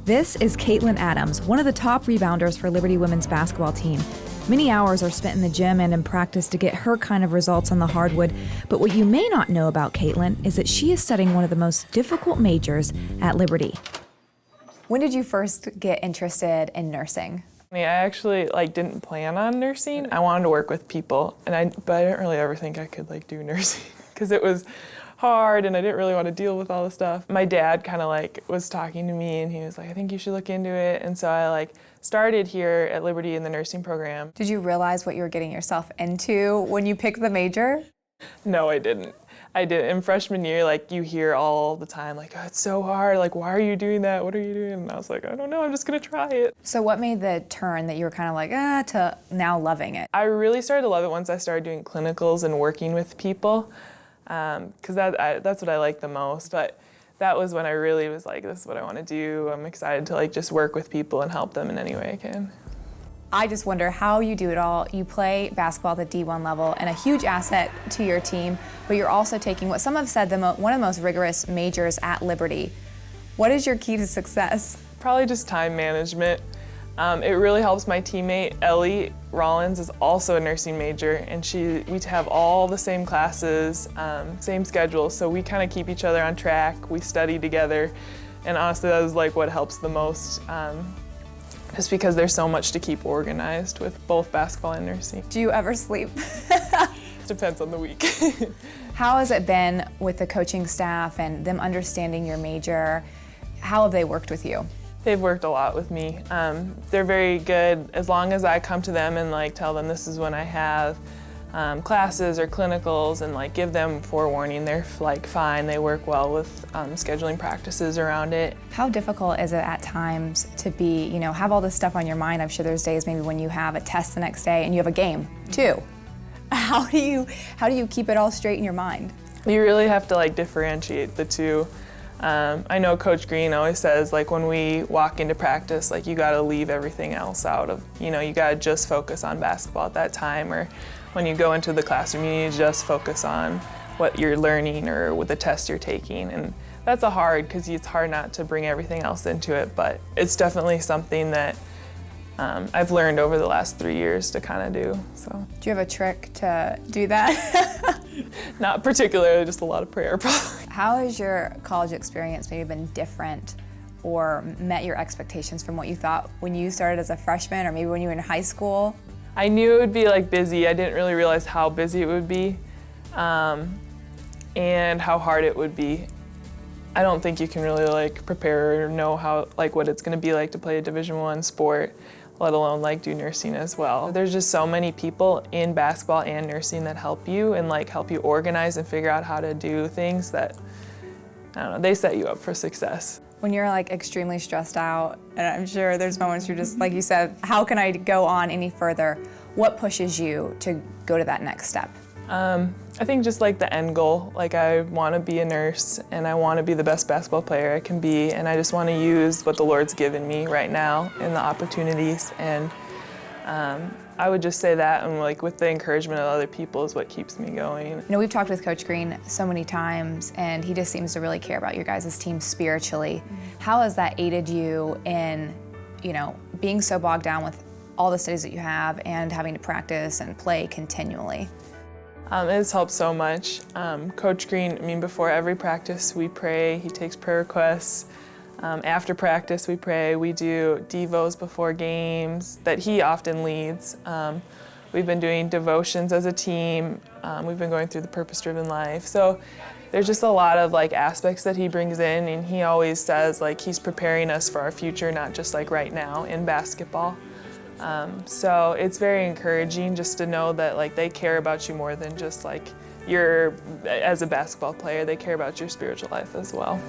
This is Caitlin Adams, one of the top rebounders for Liberty women's basketball team. Many hours are spent in the gym and in practice to get her kind of results on the hardwood, but what you may not know about Caitlin is that she is studying one of the most difficult majors at Liberty. When did you first get interested in nursing? I actually didn't plan on nursing. I wanted to work with people, but I didn't really ever think I could do nursing because it was hard and I didn't really want to deal with all the stuff. My dad kind of was talking to me and he was like, I think you should look into it. And so I started here at Liberty in the nursing program. Did you realize what you were getting yourself into when you picked the major? No, I didn't. In freshman year, you hear all the time, oh, it's so hard. Why are you doing that? What are you doing? And I was like, I don't know, I'm just gonna try it. So what made the turn that you were kind of to now loving it? I really started to love it once I started doing clinicals and working with people, because that's what I like the most. But that was when I really was this is what I want to do. I'm excited to just work with people and help them in any way I can. I just wonder how you do it all. You play basketball at the D1 level and a huge asset to your team, but you're also taking what some have said one of the most rigorous majors at Liberty. What is your key to success? Probably just time management. It really helps my teammate, Ellie Rollins, is also a nursing major, and we have all the same classes, same schedule, so we kind of keep each other on track. We study together, and honestly, that is what helps the most. Just because there's so much to keep organized with both basketball and nursing. Do you ever sleep? Depends on the week. How has it been with the coaching staff and them understanding your major? How have they worked with you? They've worked a lot with me. They're very good as long as I come to them and tell them this is when I have classes or clinicals and give them forewarning. They're fine. They work well with scheduling practices around it. How difficult is it at times to be, have all this stuff on your mind? I'm sure there's days maybe when you have a test the next day and you have a game too. How do you keep it all straight in your mind? You really have to differentiate the two. I know Coach Green always says when we walk into practice, you got to leave everything else out of, you got to just focus on basketball at that time, or when you go into the classroom, you need to just focus on what you're learning or with the test you're taking. And that's hard because it's hard not to bring everything else into it, but it's definitely something that I've learned over the last 3 years to kind of do. So. Do you have a trick to do that? Not particularly, just a lot of prayer probably. How has your college experience maybe been different or met your expectations from what you thought when you started as a freshman or maybe when you were in high school? I knew it would be busy. I didn't really realize how busy it would be and how hard it would be. I don't think you can really prepare or know how what it's going to be like to play a Division I sport, let alone do nursing as well. There's just so many people in basketball and nursing that help you and help you organize and figure out how to do things that, I don't know, they set you up for success. When you're extremely stressed out, and I'm sure there's moments you're just, like you said, how can I go on any further? What pushes you to go to that next step? I think just the end goal. I want to be a nurse and I want to be the best basketball player I can be, and I just want to use what the Lord's given me right now and the opportunities, and I would just say that, and with the encouragement of other people is what keeps me going. We've talked with Coach Green so many times, and he just seems to really care about your guys' team spiritually. How has that aided you in, being so bogged down with all the studies that you have and having to practice and play continually? It's helped so much. Coach Green, before every practice we pray. He takes prayer requests. After practice we pray. We do devos before games that he often leads. We've been doing devotions as a team. We've been going through the purpose-driven life. So there's just a lot of aspects that he brings in, and he always says he's preparing us for our future, not just right now in basketball. So it's very encouraging just to know that they care about you more than just as a basketball player. They care about your spiritual life as well.